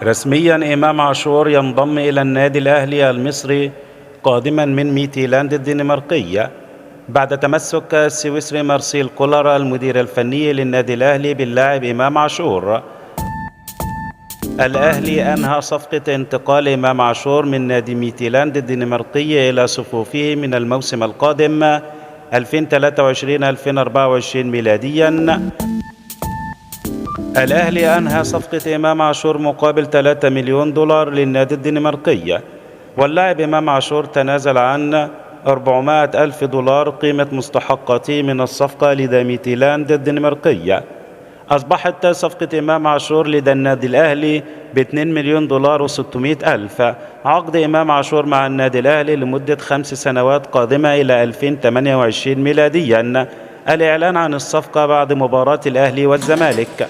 رسميا إمام عاشور ينضم إلى النادي الأهلي المصري قادما من ميتيلاند الدنماركية بعد تمسك السويسري مارسيل كولر المدير الفني للنادي الأهلي باللاعب إمام عاشور. الأهلي أنهى صفقة انتقال إمام عاشور من نادي ميتيلاند الدنماركي إلى صفوفه من الموسم القادم 2023-2024 ميلاديا. الأهلي أنهى صفقة إمام عاشور مقابل 3 مليون دولار للنادي الدنماركي، واللاعب إمام عاشور تنازل عن 400 ألف دولار قيمة مستحقاته من الصفقة لدى ميتيلاند الدنماركية. أصبحت صفقة إمام عاشور لدى النادي الأهلي ب2 مليون دولار و600 ألف. عقد إمام عاشور مع النادي الأهلي لمدة 5 سنوات قادمة إلى 2028 ميلاديا. الإعلان عن الصفقة بعد مباراة الأهلي والزمالك.